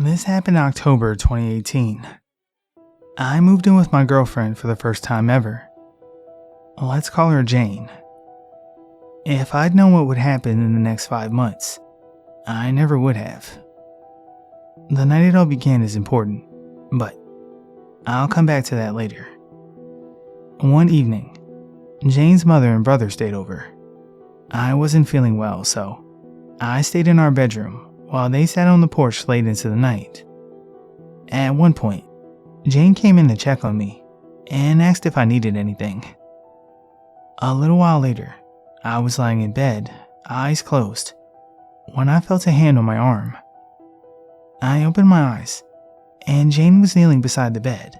This happened in October 2018. I moved in with my girlfriend for the first time ever. Let's call her Jane. If I'd known what would happen in the next 5 months, I never would have. The night it all began is important, but I'll come back to that later. One evening, Jane's mother and brother stayed over. I wasn't feeling well, so I stayed in our bedroom while they sat on the porch late into the night. At one point, Jane came in to check on me and asked if I needed anything. A little while later, I was lying in bed, eyes closed, when I felt a hand on my arm. I opened my eyes, and Jane was kneeling beside the bed,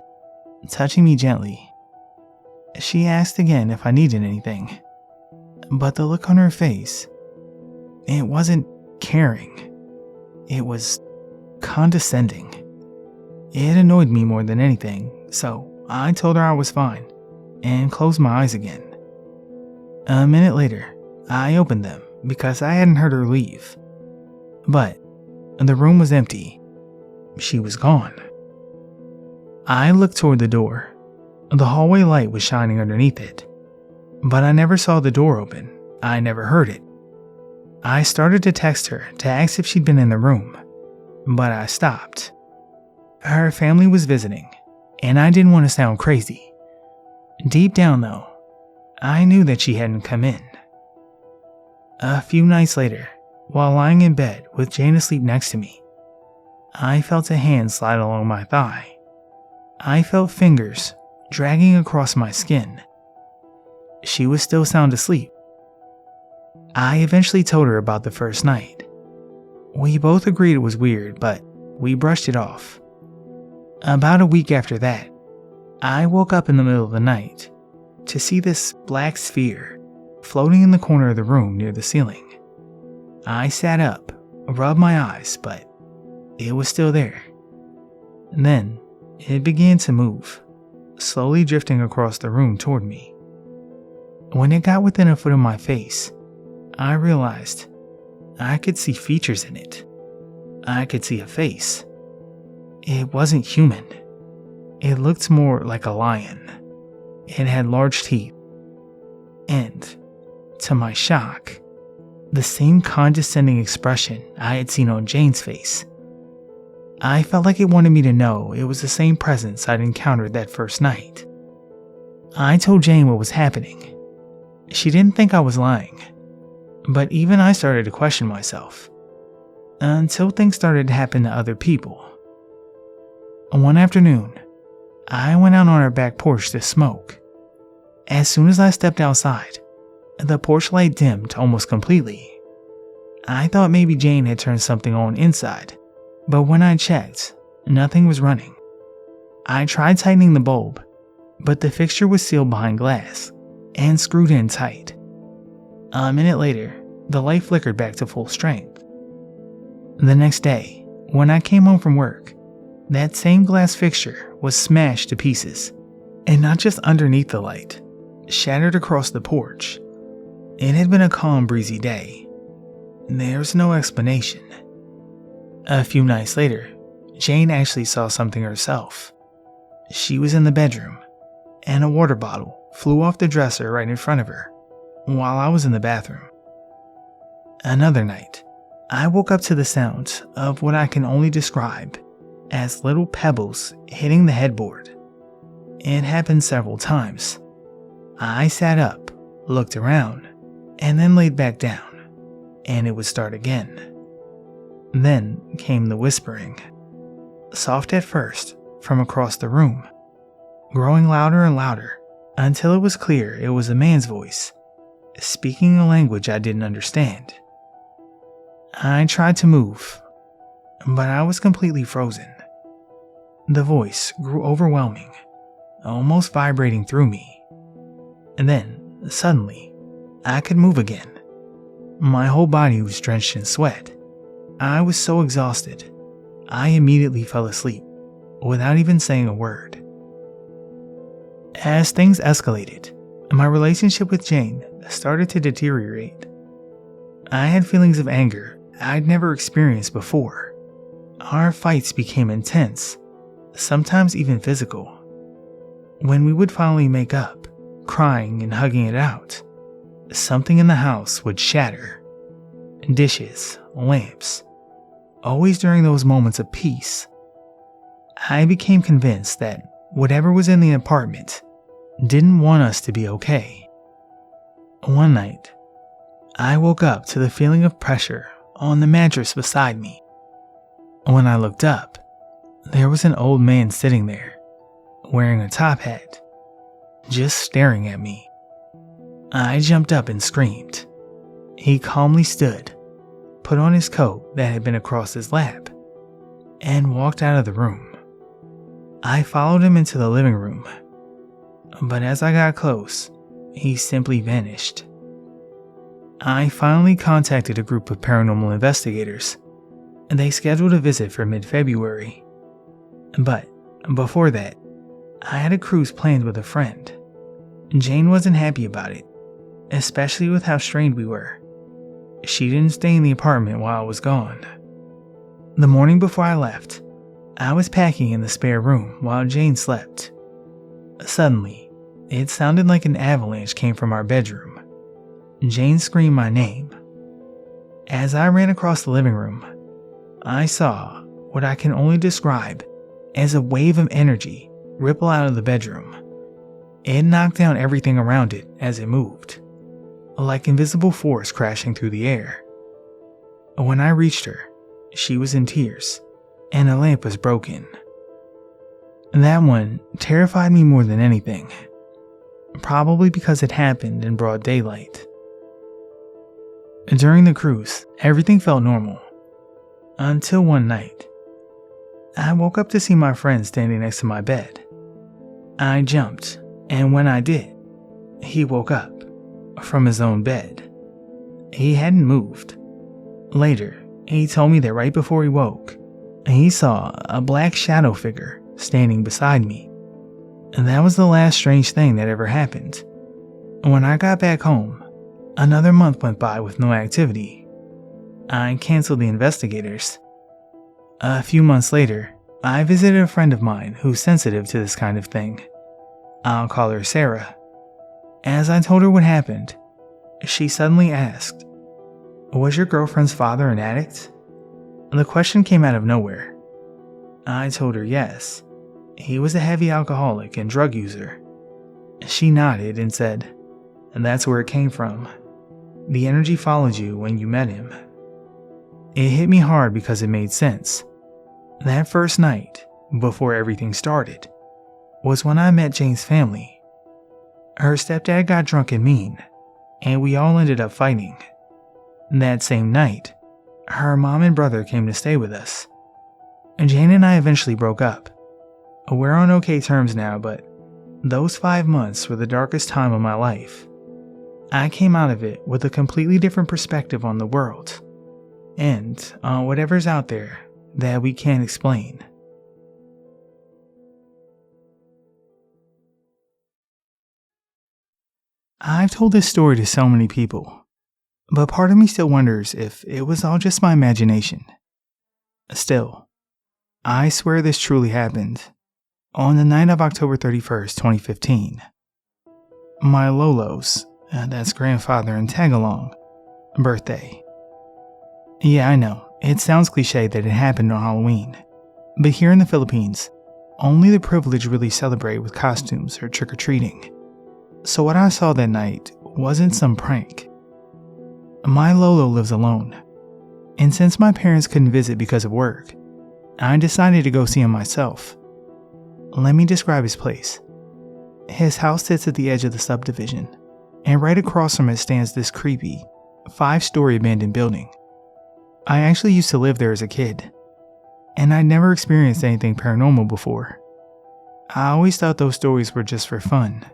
touching me gently. She asked again if I needed anything, but the look on her face, it wasn't caring. It was condescending. It annoyed me more than anything, so I told her I was fine and closed my eyes again. A minute later, I opened them because I hadn't heard her leave. But the room was empty. She was gone. I looked toward the door. The hallway light was shining underneath it, but I never saw the door open. I never heard it. I started to text her to ask if she'd been in the room, but I stopped. Her family was visiting, and I didn't want to sound crazy. Deep down though, I knew that she hadn't come in. A few nights later, while lying in bed with Jane asleep next to me, I felt a hand slide along my thigh. I felt fingers dragging across my skin. She was still sound asleep. I eventually told her about the first night. We both agreed it was weird, but we brushed it off. About a week after that, I woke up in the middle of the night to see this black sphere floating in the corner of the room near the ceiling. I sat up, rubbed my eyes, but it was still there. And then it began to move, slowly drifting across the room toward me. When it got within a foot of my face, I realized I could see features in it. I could see a face. It wasn't human. It looked more like a lion. It had large teeth. And, to my shock, the same condescending expression I had seen on Jane's face. I felt like it wanted me to know it was the same presence I'd encountered that first night. I told Jane what was happening. She didn't think I was lying. But even I started to question myself, until things started to happen to other people. One afternoon, I went out on our back porch to smoke. As soon as I stepped outside, the porch light dimmed almost completely. I thought maybe Jane had turned something on inside, but when I checked, nothing was running. I tried tightening the bulb, but the fixture was sealed behind glass and screwed in tight. A minute later, the light flickered back to full strength. The next day, when I came home from work, that same glass fixture was smashed to pieces, and not just underneath the light, shattered across the porch. It had been a calm, breezy day. There's no explanation. A few nights later, Jane actually saw something herself. She was in the bedroom, and a water bottle flew off the dresser right in front of her, while I was in the bathroom. Another night, I woke up to the sound of what I can only describe as little pebbles hitting the headboard. It happened several times. I sat up, looked around, and then laid back down, and it would start again. Then came the whispering, soft at first from across the room, growing louder and louder until it was clear it was a man's voice, speaking a language I didn't understand. I tried to move, but I was completely frozen. The voice grew overwhelming, almost vibrating through me. And then, suddenly, I could move again. My whole body was drenched in sweat. I was so exhausted, I immediately fell asleep, without even saying a word. As things escalated, my relationship with Jane started to deteriorate. I had feelings of anger I'd never experienced before. our fights became intense, sometimes even physical. When we would finally make up, crying and hugging it out, something in the house would shatter. Dishes, lamps. Always during those moments of peace, I became convinced that whatever was in the apartment didn't want us to be okay. One night, I woke up to the feeling of pressure on the mattress beside me. When I looked up, there was an old man sitting there, wearing a top hat, just staring at me. I jumped up and screamed. He calmly stood, put on his coat that had been across his lap, and walked out of the room. I followed him into the living room, but as I got close, he simply vanished. I finally contacted a group of paranormal investigators, and they scheduled a visit for mid-February. But before that, I had a cruise planned with a friend. Jane wasn't happy about it, especially with how strained we were. She didn't stay in the apartment while I was gone. The morning before I left, I was packing in the spare room while Jane slept. Suddenly, it sounded like an avalanche came from our bedroom. Jane screamed my name. As I ran across the living room, I saw what I can only describe as a wave of energy ripple out of the bedroom. It knocked down everything around it as it moved, like invisible force crashing through the air. When I reached her, she was in tears, and a lamp was broken. That one terrified me more than anything, probably because it happened in broad daylight. During the cruise, everything felt normal, until one night. I woke up to see my friend standing next to my bed. I jumped, and when I did, he woke up from his own bed. He hadn't moved. Later, he told me that right before he woke, he saw a black shadow figure standing beside me. And that was the last strange thing that ever happened. When I got back home, another month went by with no activity. I canceled the investigators. A few months later, I visited a friend of mine who's sensitive to this kind of thing. I'll call her Sarah. As I told her what happened, she suddenly asked, "Was your girlfriend's father an addict?" The question came out of nowhere. I told her yes. He was a heavy alcoholic and drug user. She nodded and said, "And that's where it came from. The energy followed you when you met him." It hit me hard because it made sense. That first night, before everything started, was when I met Jane's family. Her stepdad got drunk and mean, and we all ended up fighting. That same night, her mom and brother came to stay with us. Jane and I eventually broke up. We're on okay terms now, but those 5 months were the darkest time of my life. I came out of it with a completely different perspective on the world, and on whatever's out there that we can't explain. I've told this story to so many people, but part of me still wonders if it was all just my imagination. Still, I swear this truly happened. On the night of October 31st, 2015, my Lolo's, that's grandfather and tag-along, birthday. Yeah, I know, it sounds cliche that it happened on Halloween, but here in the Philippines, only the privileged really celebrate with costumes or trick-or-treating. So what I saw that night wasn't some prank. My Lolo lives alone, and since my parents couldn't visit because of work, I decided to go see him myself. Let me describe his place. His house sits at the edge of the subdivision, and right across from it stands this creepy, 5-story abandoned building. I actually used to live there as a kid, and I'd never experienced anything paranormal before. I always thought those stories were just for fun,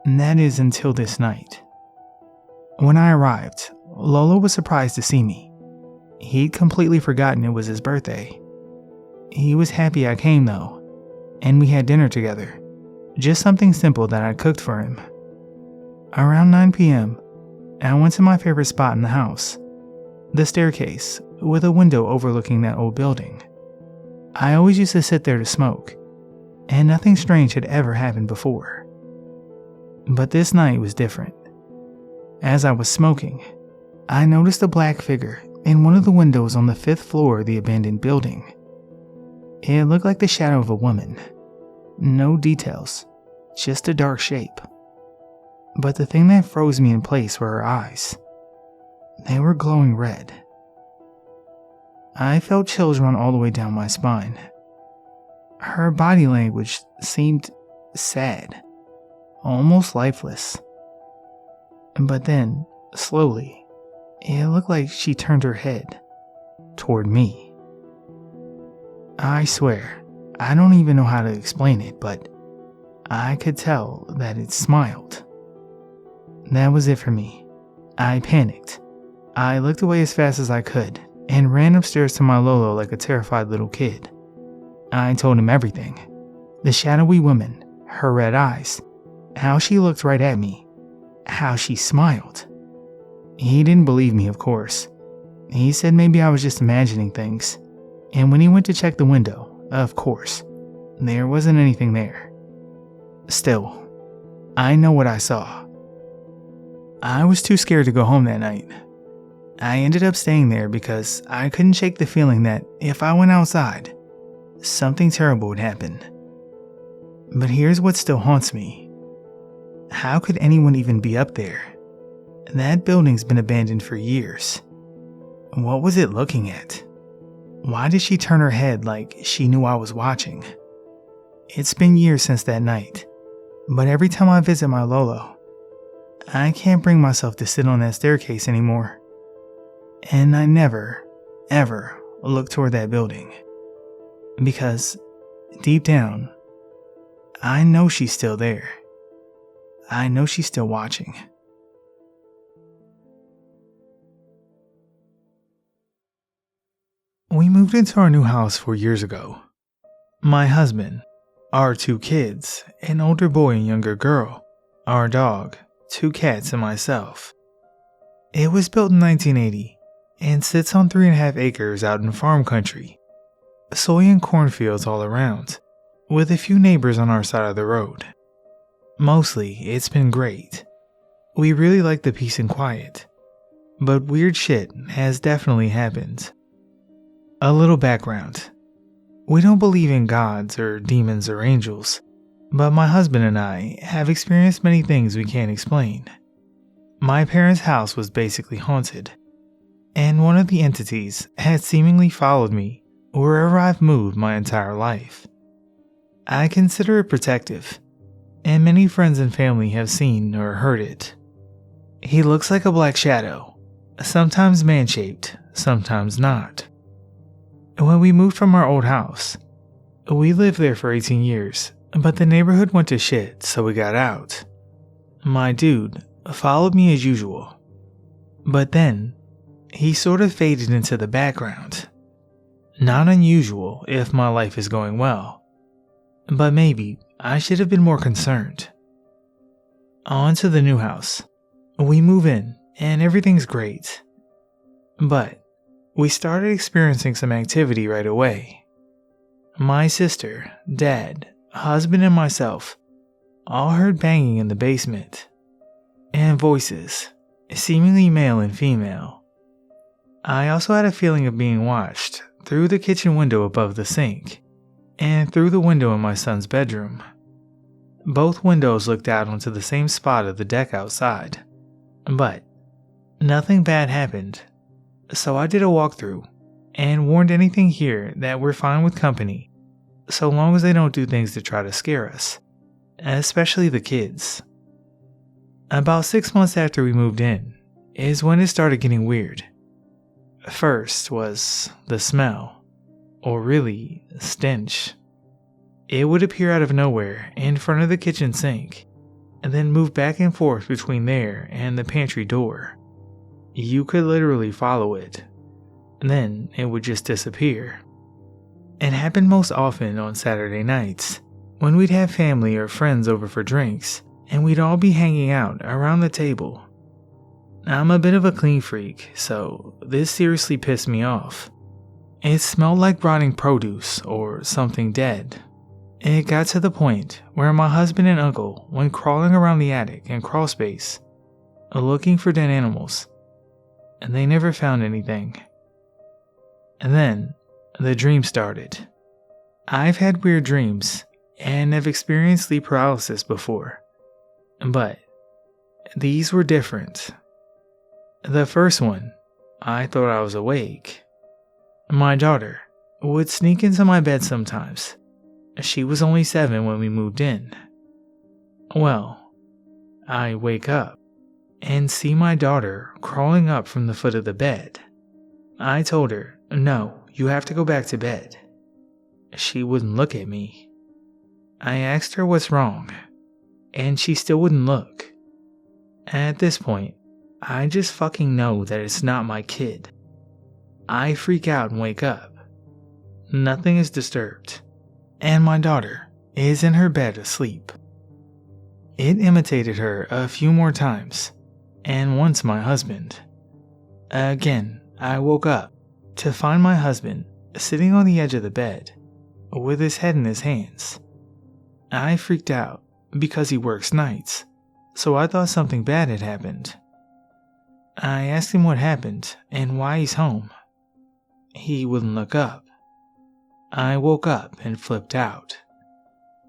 and that is until this night. When I arrived, Lolo was surprised to see me. He'd completely forgotten it was his birthday. He was happy I came though, and we had dinner together, just something simple that I cooked for him. Around 9 p.m., I went to my favorite spot in the house, the staircase with a window overlooking that old building. I always used to sit there to smoke, and nothing strange had ever happened before. But this night was different. As I was smoking, I noticed a black figure in one of the windows on the 5th floor of the abandoned building. It looked like the shadow of a woman. No details, just a dark shape. But the thing that froze me in place were her eyes. They were glowing red. I felt chills run all the way down my spine. Her body language seemed sad, almost lifeless. But then, slowly, it looked like she turned her head toward me. I swear, I don't even know how to explain it, but I could tell that it smiled. That was it for me. I panicked. I looked away as fast as I could and ran upstairs to my Lolo like a terrified little kid. I told him everything. The shadowy woman, her red eyes, how she looked right at me, how she smiled. He didn't believe me, of course. He said maybe I was just imagining things. And when he went to check the window, of course, there wasn't anything there. Still, I know what I saw. I was too scared to go home that night. I ended up staying there because I couldn't shake the feeling that if I went outside, something terrible would happen. But here's what still haunts me. How could anyone even be up there? That building's been abandoned for years. What was it looking at? Why did she turn her head like she knew I was watching? It's been years since that night, but every time I visit my Lolo, I can't bring myself to sit on that staircase anymore. And I never, ever look toward that building. Because, deep down, I know she's still there. I know she's still watching. We moved into our new house 4 years ago. My husband, our 2 kids, an older boy and younger girl, our dog, 2 cats, and myself. It was built in 1980 and sits on 3.5 acres out in farm country. Soy and cornfields all around, with a few neighbors on our side of the road. Mostly, it's been great. We really like the peace and quiet. But weird shit has definitely happened. A little background. We don't believe in gods or demons or angels, but my husband and I have experienced many things we can't explain. My parents' house was basically haunted, and one of the entities had seemingly followed me wherever I've moved my entire life. I consider it protective, and many friends and family have seen or heard it. He looks like a black shadow, sometimes man-shaped, sometimes not. When we moved from our old house, we lived there for 18 years, but the neighborhood went to shit, so we got out. My dude followed me as usual, but then he sort of faded into the background. Not unusual if my life is going well, but maybe I should have been more concerned. On to the new house. We move in and everything's great, but we started experiencing some activity right away. My sister, dad, husband, and myself all heard banging in the basement, and voices, seemingly male and female. I also had a feeling of being watched through the kitchen window above the sink, and through the window in my son's bedroom. Both windows looked out onto the same spot of the deck outside, but nothing bad happened. So I did a walkthrough and warned anything here that we're fine with company, so long as they don't do things to try to scare us, especially the kids. About 6 months after we moved in is when it started getting weird. First was the smell, or really, stench. It would appear out of nowhere in front of the kitchen sink, and then move back and forth between there and the pantry door. You could literally follow it, and then it would just disappear. It happened most often on Saturday nights, when we'd have family or friends over for drinks, and we'd all be hanging out around the table. I'm a bit of a clean freak, so this seriously pissed me off. It smelled like rotting produce or something dead. It got to the point where my husband and uncle went crawling around the attic and crawl space, looking for dead animals, and they never found anything. And then the dream started. I've had weird dreams and have experienced sleep paralysis before, but these were different. The first one, I thought I was awake. My daughter would sneak into my bed sometimes. She was only 7 when we moved in. Well, I wake up and see my daughter crawling up from the foot of the bed. I told her, "No, you have to go back to bed." She wouldn't look at me. I asked her what's wrong, and she still wouldn't look. At this point, I just fucking know that it's not my kid. I freak out and wake up. Nothing is disturbed, and my daughter is in her bed asleep. It imitated her a few more times, and once my husband. Again, I woke up to find my husband sitting on the edge of the bed with his head in his hands. I freaked out because he works nights, so I thought something bad had happened. I asked him what happened and why he's home. He wouldn't look up. I woke up and flipped out.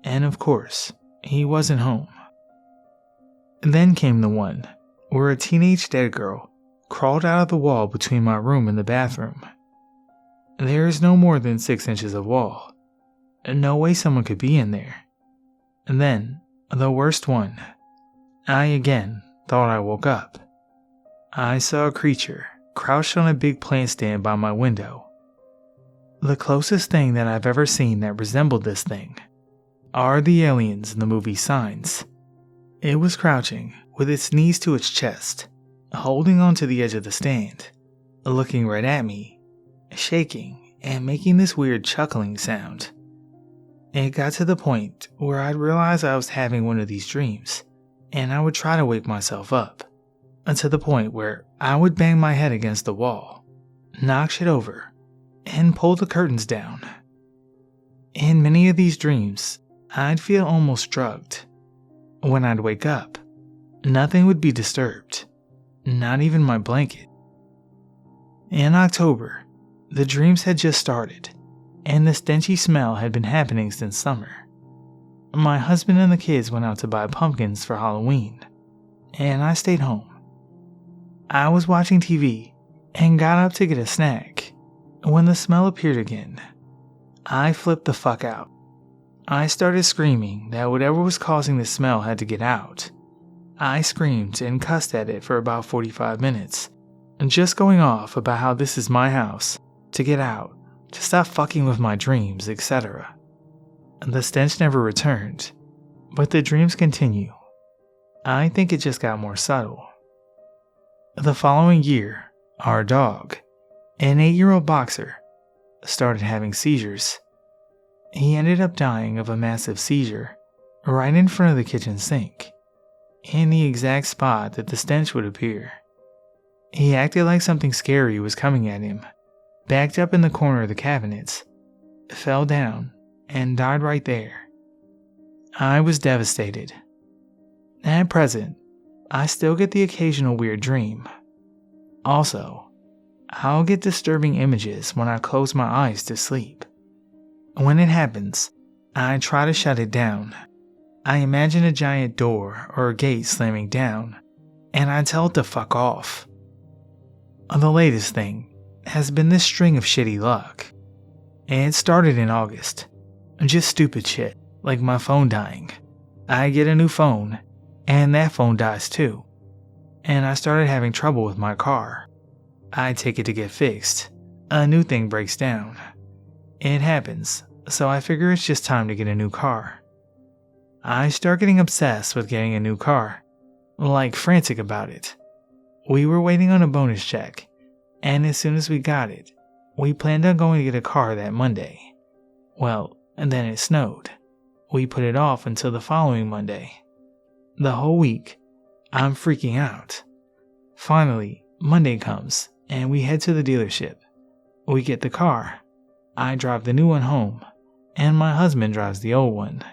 And of course, he wasn't home. Then came the one where a teenage dead girl crawled out of the wall between my room and the bathroom. There is no more than 6 inches of wall. No way someone could be in there. And then, the worst one. I again thought I woke up. I saw a creature crouched on a big plant stand by my window. The closest thing that I've ever seen that resembled this thing are the aliens in the movie Signs. It was crouching with its knees to its chest, holding onto the edge of the stand, looking right at me, shaking and making this weird chuckling sound. It got to the point where I'd realize I was having one of these dreams, and I would try to wake myself up, to the point where I would bang my head against the wall, knock shit over, and pull the curtains down. In many of these dreams, I'd feel almost drugged. When I'd wake up, nothing would be disturbed, not even my blanket. In October, the dreams had just started, and the stenchy smell had been happening since summer. My husband and the kids went out to buy pumpkins for Halloween, and I stayed home. I was watching TV and got up to get a snack when the smell appeared again. I flipped the fuck out. I started screaming that whatever was causing the smell had to get out. I screamed and cussed at it for about 45 minutes, just going off about how this is my house, to get out, to stop fucking with my dreams, etc. The stench never returned, but the dreams continue. I think it just got more subtle. The following year, our dog, an 8-year-old boxer, started having seizures. He ended up dying of a massive seizure right in front of the kitchen sink, in the exact spot that the stench would appear. He acted like something scary was coming at him, backed up in the corner of the cabinets, fell down, and died right there. I was devastated. At present, I still get the occasional weird dream. Also, I'll get disturbing images when I close my eyes to sleep. When it happens, I try to shut it down. I imagine a giant door or a gate slamming down, and I tell it to fuck off. The latest thing has been this string of shitty luck. It started in August. Just stupid shit, like my phone dying. I get a new phone, and that phone dies too. And I started having trouble with my car. I take it to get fixed. A new thing breaks down. It happens, so I figure it's just time to get a new car. I start getting obsessed with getting a new car, like frantic about it. We were waiting on a bonus check, and as soon as we got it, we planned on going to get a car that Monday. Well, and then it snowed. We put it off until the following Monday. The whole week, I'm freaking out. Finally, Monday comes, and we head to the dealership. We get the car, I drive the new one home, and my husband drives the old one.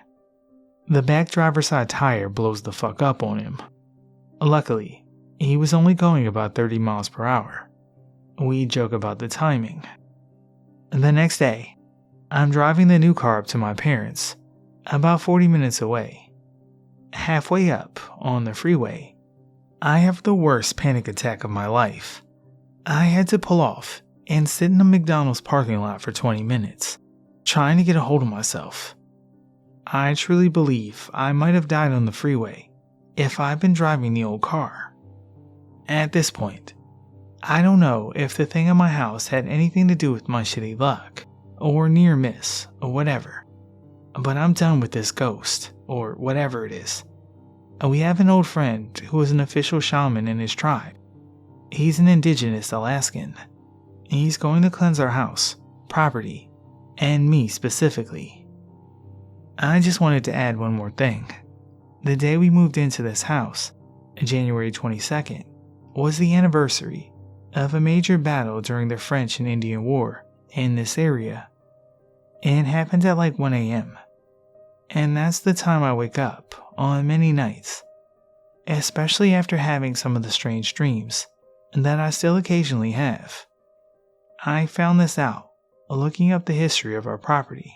The back driver's side tire blows the fuck up on him. Luckily, he was only going about 30 miles per hour. We joke about the timing. The next day, I'm driving the new car up to my parents', about 40 minutes away. Halfway up, on the freeway, I have the worst panic attack of my life. I had to pull off and sit in a McDonald's parking lot for 20 minutes, trying to get a hold of myself. I truly believe I might have died on the freeway if I'd been driving the old car. At this point, I don't know if the thing in my house had anything to do with my shitty luck, or near miss, or whatever, but I'm done with this ghost, or whatever it is. We have an old friend who is an official shaman in his tribe. He's an indigenous Alaskan. He's going to cleanse our house, property, and me specifically. I just wanted to add one more thing. The day we moved into this house, January 22nd, was the anniversary of a major battle during the French and Indian War in this area. It happened at like 1 a.m. And that's the time I wake up on many nights, especially after having some of the strange dreams that I still occasionally have. I found this out looking up the history of our property.